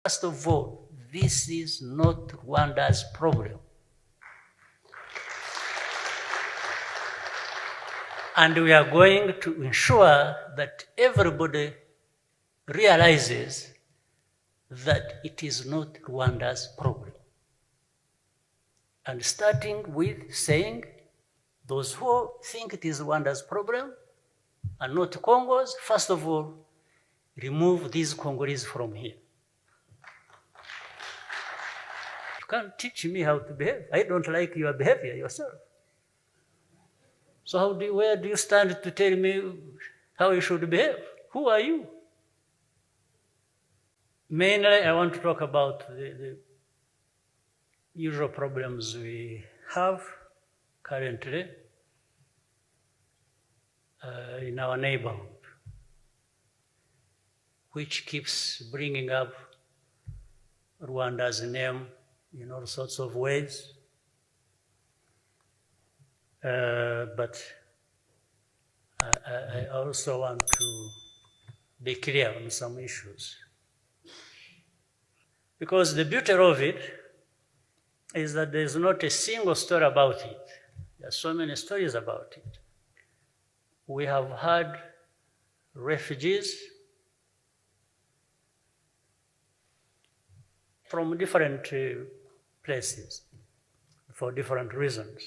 First of all, this is not Rwanda's problem. And we are going to ensure that everybody realizes that it is not Rwanda's problem. And starting with saying, those who think it is Rwanda's problem and not Congo's, first of all, remove these Congolese from here. You can't teach me how to behave. I don't like your behavior yourself. So where do you stand to tell me how you should behave? Who are you? Mainly, I want to talk about the usual problems we have currently in our neighborhood, which keeps bringing up Rwanda's name in all sorts of ways. But I also want to be clear on some issues. Because the beauty of it is that there's not a single story about it. There are so many stories about it. We have had refugees from different places for different reasons.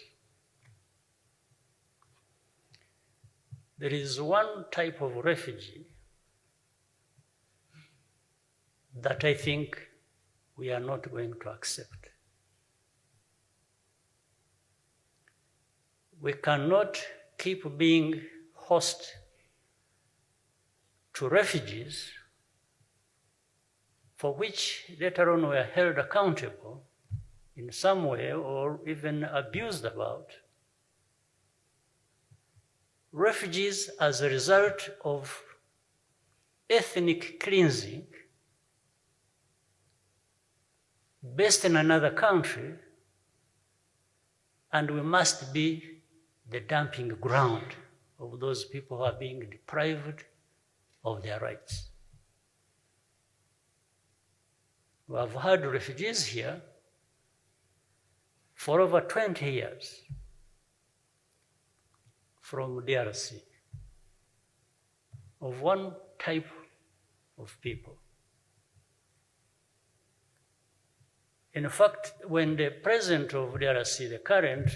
There is one type of refugee that I think we are not going to accept. We cannot keep being host to refugees for which later on we are held accountable in some way or even abused about. Refugees as a result of ethnic cleansing based in another country, and we must be the dumping ground of those people who are being deprived of their rights. We have had refugees here for over 20 years from DRC, of one type of people. In fact, when the president of DRC, the current,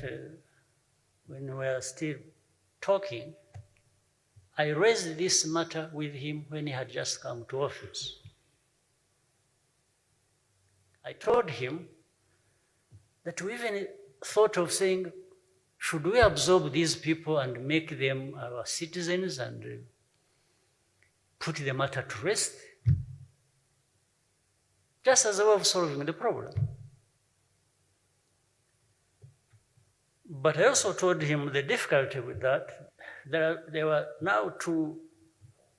when we were still talking, I raised this matter with him when he had just come to office. I told him that we even thought of saying, should we absorb these people and make them our citizens and put the matter to rest? Just as a way of solving the problem. But I also told him the difficulty with that, there were now two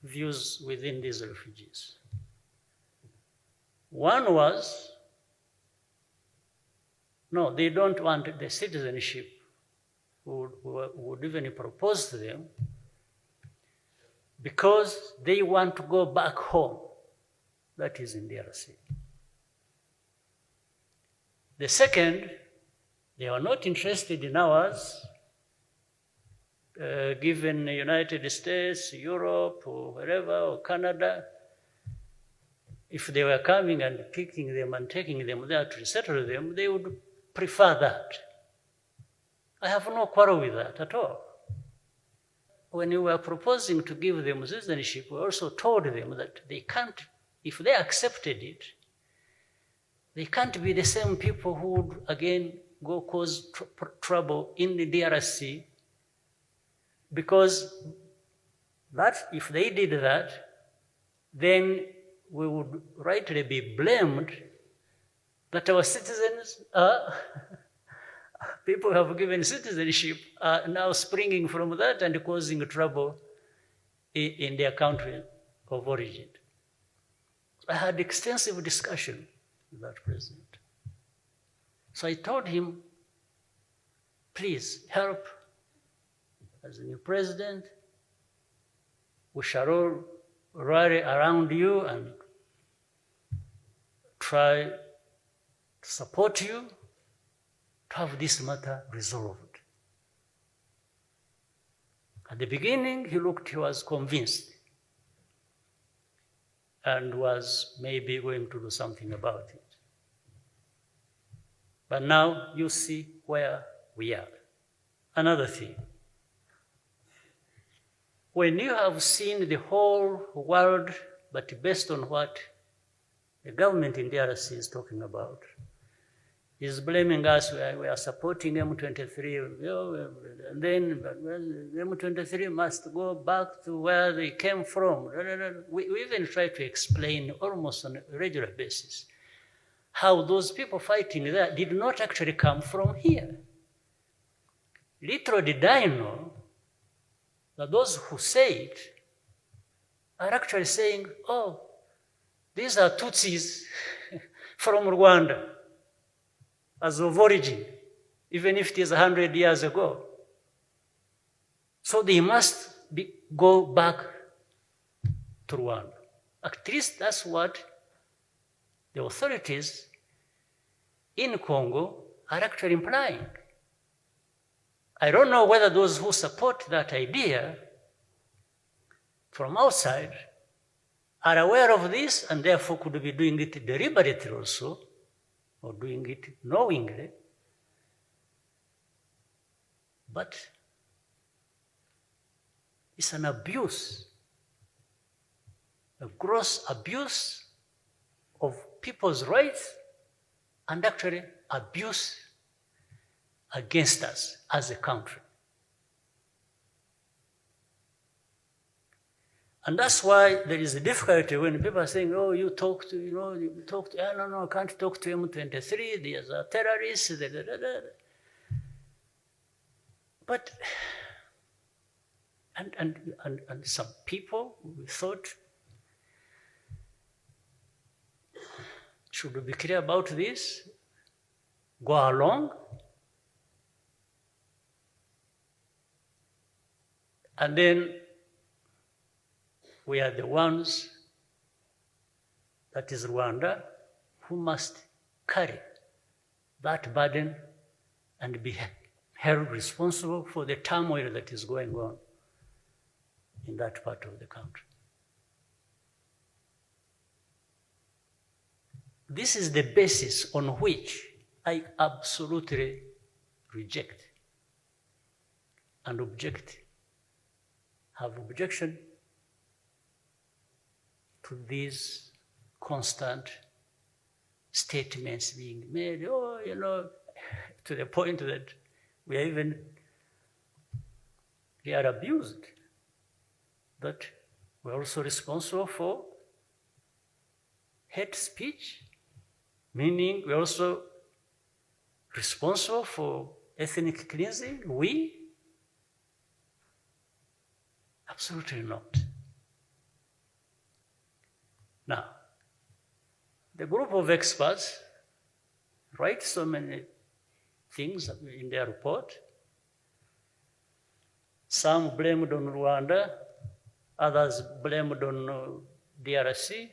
views within these refugees. One was, no, they don't want the citizenship would even propose to them because they want to go back home. That is in DRC. The second, they are not interested in ours, given the United States, Europe, or wherever, or Canada. If they were coming and picking them and taking them there to resettle them, they would prefer that. I have no quarrel with that at all. When we were proposing to give them citizenship, we also told them that they can't, if they accepted it, they can't be the same people who would again go cause trouble in the DRC, because that, if they did that, then we would rightly be blamed that our citizens are people who have given citizenship are now springing from that and causing trouble in their country of origin. I had extensive discussion with that president. So I told him, please help as the new president. We shall all rally around you and try to support you to have this matter resolved. At the beginning, he was convinced and was maybe going to do something about it. But now you see where we are. Another thing, when you have seen the whole world, but based on what the government in DRC is talking about, is blaming us, we are supporting M23, and then M23 must go back to where they came from. We even try to explain almost on a regular basis how those people fighting there did not actually come from here. Little did I know that those who say it are actually saying, oh, these are Tutsis from Rwanda as of origin, even if it is 100 years ago. So they must go back to Rwanda. At least that's what the authorities in Congo are actually implying. I don't know whether those who support that idea from outside are aware of this and therefore could be doing it deliberately also, or doing it knowingly. But it's an abuse, a gross abuse of people's rights and actually abuse against us as a country. And that's why there is a difficulty when people are saying, oh, you talk to, no, I can't talk to M23, they are terrorists, But, and some people we thought should be clear about this, go along, and then we are the ones, that is Rwanda, who must carry that burden and be held responsible for the turmoil that is going on in that part of the country. This is the basis on which I absolutely reject and have objection to these constant statements being made, to the point that we are abused, that we're also responsible for hate speech, meaning we're also responsible for ethnic cleansing. We? Absolutely not. Now, the group of experts write so many things in their report. Some blamed on Rwanda, others blamed on DRC.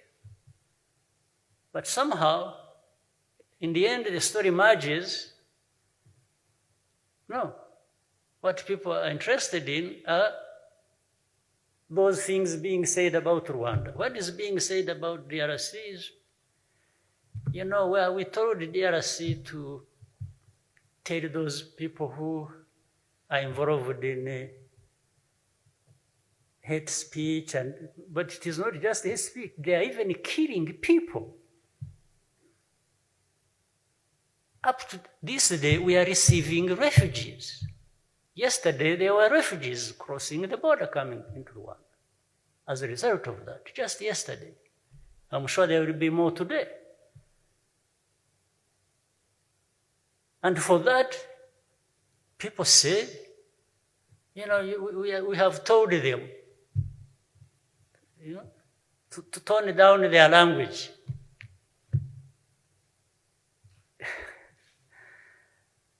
But somehow, in the end, the story emerges, no, what people are interested in are those things being said about Rwanda. What is being said about DRC is, where we told the DRC to tell those people who are involved in hate speech, but it is not just hate speech, they are even killing people. Up to this day, we are receiving refugees. Yesterday, there were refugees crossing the border coming into Rwanda as a result of that, just yesterday. I'm sure there will be more today. And for that, people say, we have told them, to tone down their language.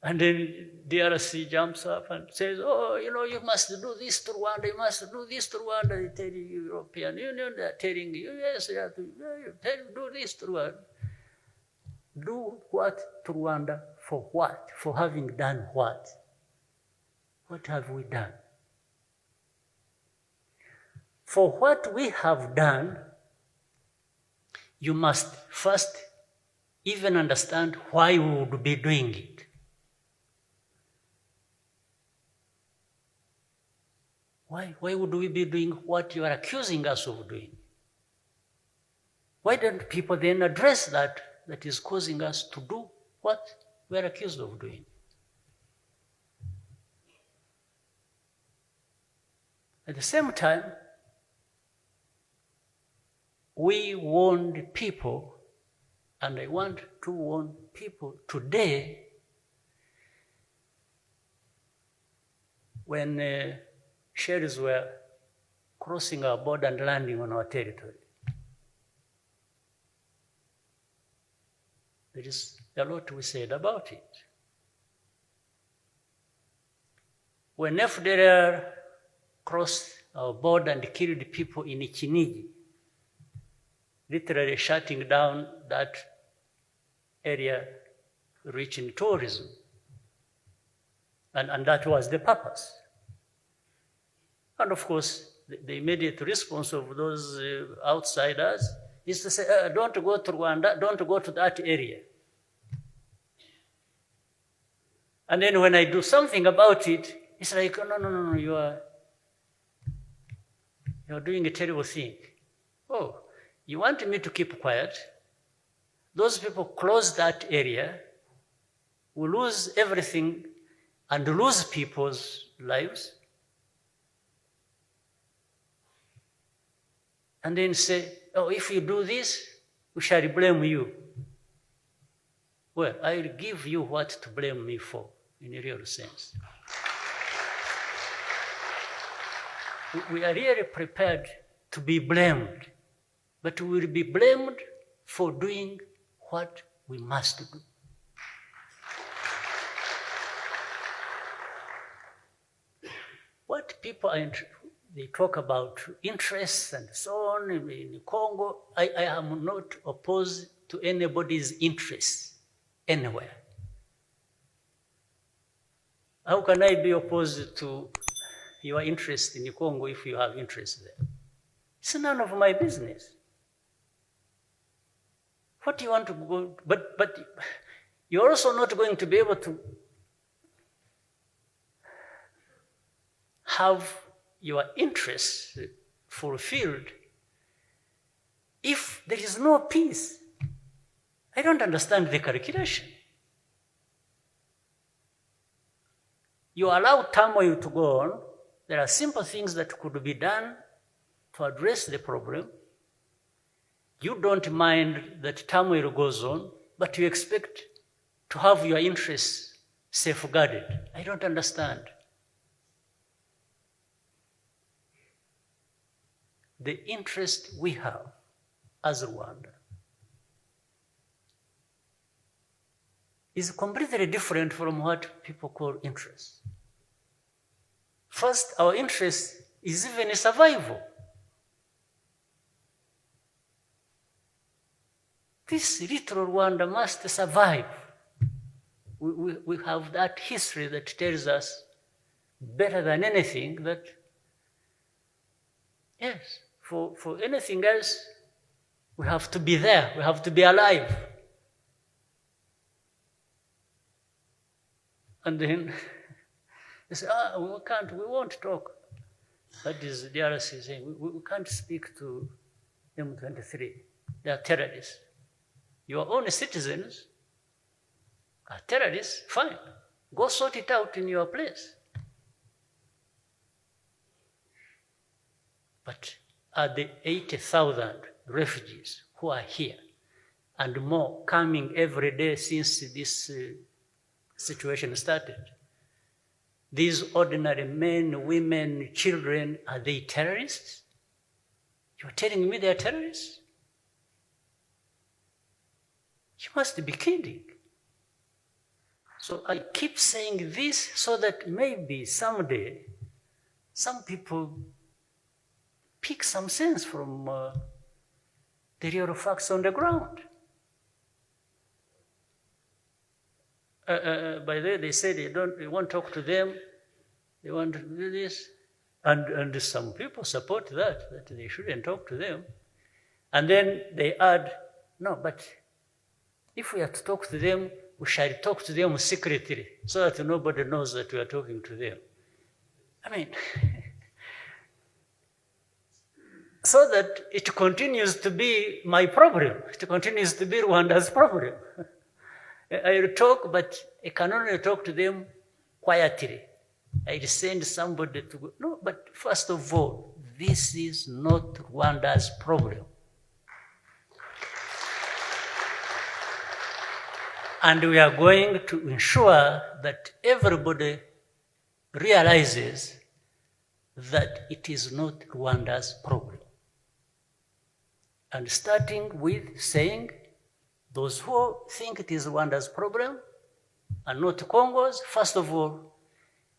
And then DRC jumps up and says, oh, you must do this to Rwanda, you must do this to Rwanda. They're telling the European Union, they're telling the US, you have to do this to Rwanda. Do what to Rwanda? For what? For having done what? What have we done? For what we have done, you must first even understand why we would be doing it. Why would we be doing what you are accusing us of doing? Why don't people then address that is causing us to do what we are accused of doing? At the same time, we warned people, and I want to warn people today, when shells were crossing our border and landing on our territory. There is a lot we said about it. When FDLR crossed our border and killed people in Kinigi, literally shutting down that area rich in tourism. And that was the purpose. And of course, the immediate response of those outsiders is to say, don't go to Rwanda, don't go to that area. And then when I do something about it, it's like, no, you are doing a terrible thing. Oh, you want me to keep quiet? Those people close that area, will lose everything and lose people's lives. And then say, oh, if you do this, we shall blame you. Well, I'll give you what to blame me for, in a real sense. We are really prepared to be blamed, but we will be blamed for doing what we must do. What people they talk about interests and so on in Congo. I am not opposed to anybody's interests anywhere. How can I be opposed to your interest in Congo if you have interest there? It's none of my business. What do you want to go? But you're also not going to be able to have your interests fulfilled if there is no peace. I don't understand the calculation. You allow turmoil to go on. There are simple things that could be done to address the problem. You don't mind that turmoil goes on, but you expect to have your interests safeguarded. I don't understand. The interest we have as Rwanda is completely different from what people call interest. First, our interest is even survival. This little Rwanda must survive. We have that history that tells us better than anything that, yes, for anything else, we have to be there, we have to be alive. And then they say, we won't talk. That is the DRC saying, we can't speak to M23. They are terrorists. Your own citizens are terrorists, fine. Go sort it out in your place. But are the 80,000 refugees who are here and more coming every day since this situation started, these ordinary men, women, children, are they terrorists? You're telling me they're terrorists? You must be kidding. So I keep saying this so that maybe someday some people pick some sense from the real facts on the ground. by the way, they said they won't talk to them, they want to do this. And some people support that they shouldn't talk to them. And then they add, no, but if we are to talk to them, we shall talk to them secretly so that nobody knows that we are talking to them. I mean, so that it continues to be my problem. It continues to be Rwanda's problem. I will talk, but I can only talk to them quietly. I send somebody to go. No, but first of all, this is not Rwanda's problem. And we are going to ensure that everybody realizes that it is not Rwanda's problem. And starting with saying, those who think it is Rwanda's problem and not Congo's, first of all,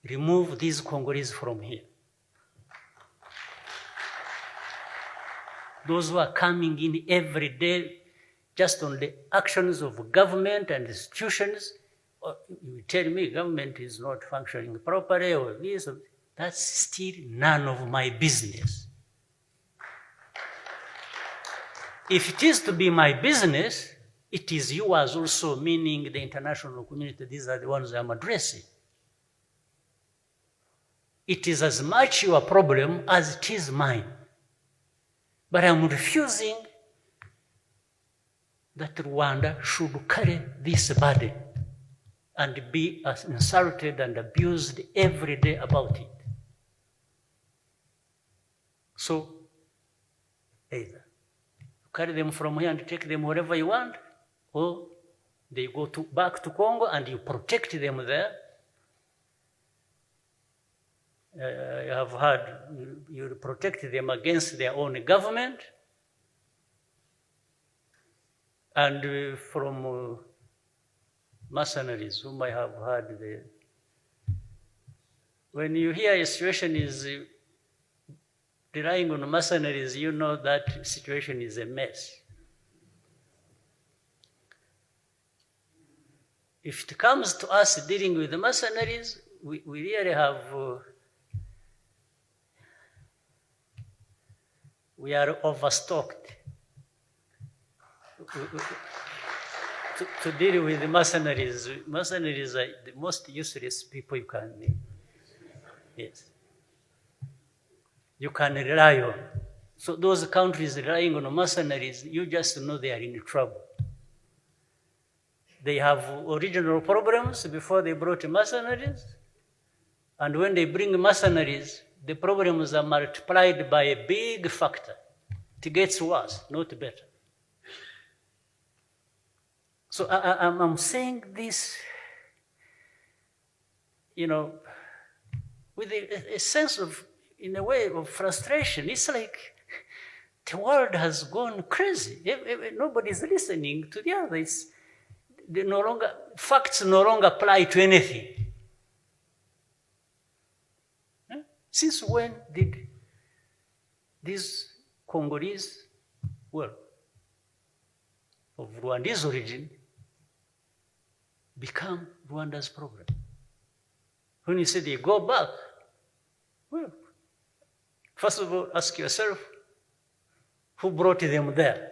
remove these Congolese from here. Those who are coming in every day just on the actions of government and institutions, you tell me government is not functioning properly or this, that's still none of my business. If it is to be my business, it is yours also, meaning the international community. These are the ones I'm addressing. It is as much your problem as it is mine. But I'm refusing that Rwanda should carry this burden and be insulted and abused every day about it. So, either you carry them from here and take them wherever you want, or they go back to Congo and you protect them there. You have heard you protect them against their own government. And from mercenaries, whom I have heard, when you hear a situation is relying on mercenaries, you know that situation is a mess. If it comes to us dealing with the mercenaries, we really have, we are overstocked to deal with the mercenaries. Mercenaries are the most useless people you can meet. Yes. You can rely on. So those countries relying on mercenaries, you just know they are in trouble. They have original problems before they brought mercenaries. And when they bring mercenaries, the problems are multiplied by a big factor. It gets worse, not better. So I'm saying this, you know, with a sense of, in a way, of frustration. It's like the world has gone crazy. Nobody's listening to the others. Facts no longer apply to anything. Since when did these Congolese, well, of Rwandese origin, become Rwanda's problem? When you say they go back, well, first of all, ask yourself, who brought them there?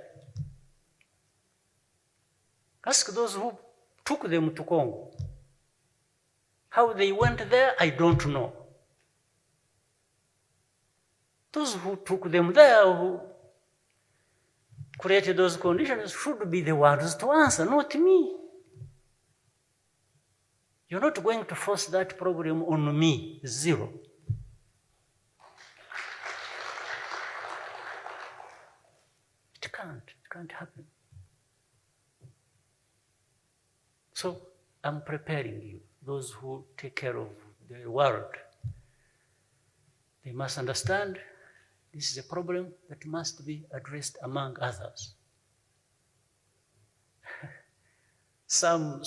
Ask those who took them to Congo. How they went there, I don't know. Those who took them there, who created those conditions, should be the ones to answer, not me. You're not going to force that problem on me, zero. It can't happen. So I'm preparing you, those who take care of the world. They must understand this is a problem that must be addressed among others. Some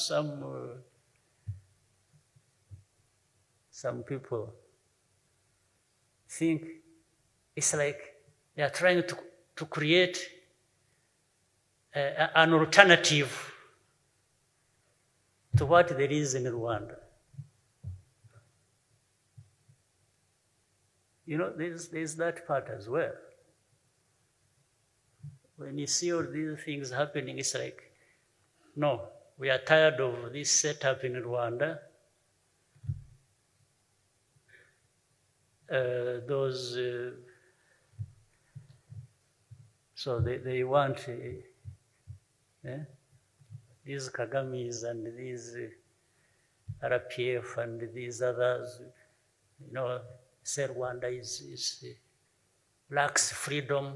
people think it's like they are trying to create an alternative to what there is in Rwanda. You know, there's that part as well. When you see all these things happening, it's like, no, we are tired of this setup in Rwanda. So they want these Kagames and these RPF and these others, you know, say Rwanda lacks freedom.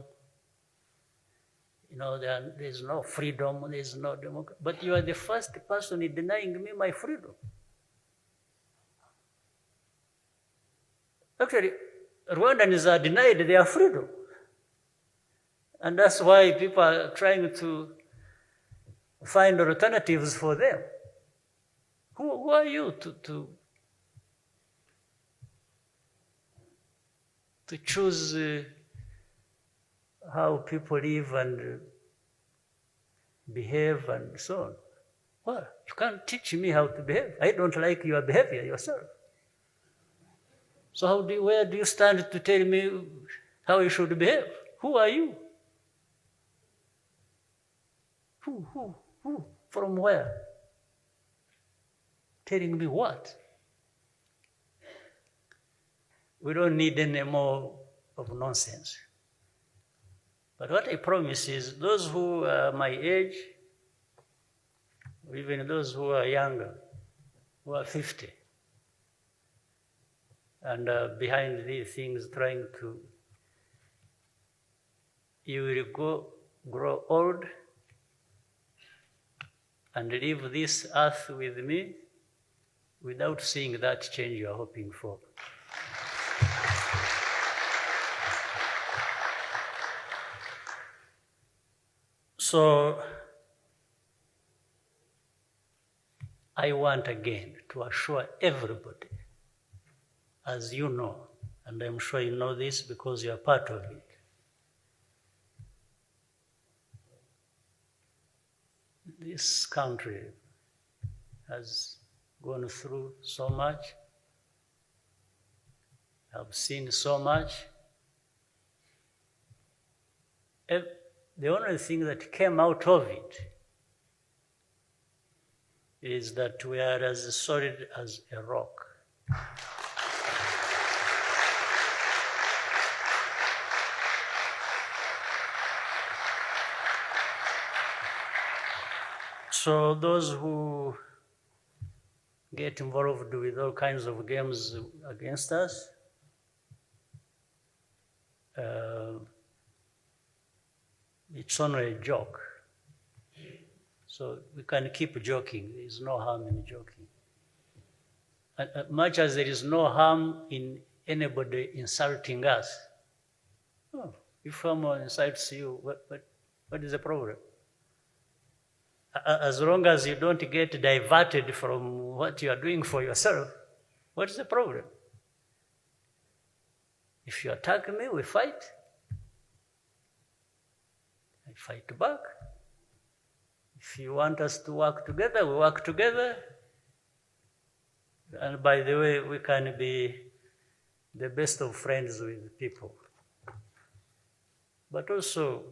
You know, there's no freedom, there's no democracy. But you are the first person denying me my freedom. Actually, Rwandans are denied their freedom. And that's why people are trying to find alternatives for them. Who are you to choose how people live and behave and so on? Well, you can't teach me how to behave. I don't like your behavior yourself. So where do you stand to tell me how you should behave? Who are you? Who? From where? Telling me what? We don't need any more of nonsense. But what I promise is those who are my age, or even those who are younger, who are 50, and behind these things trying to, you will grow old and leave this earth with me without seeing that change you are hoping for. So I want again to assure everybody, as you know, and I'm sure you know this because you are part of it, this country has gone through so much, I've seen so much. The only thing that came out of it is that we are as solid as a rock. So those who get involved with all kinds of games against us, it's only a joke. So we can keep joking. There is no harm in joking. And much as there is no harm in anybody insulting us, if someone insults you, what is the problem? As long as you don't get diverted from what you are doing for yourself, what's the problem? If you attack me, we fight. I fight back. If you want us to work together, we work together. And by the way, we can be the best of friends with people. But also,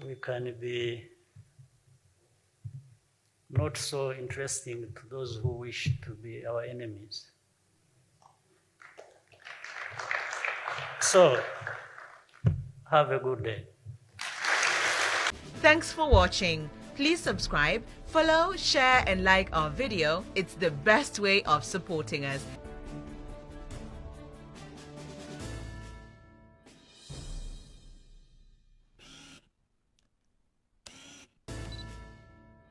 we can be not so interesting to those who wish to be our enemies. So, have a good day. Thanks for watching. Please subscribe, follow, share and like our video. It's the best way of supporting us.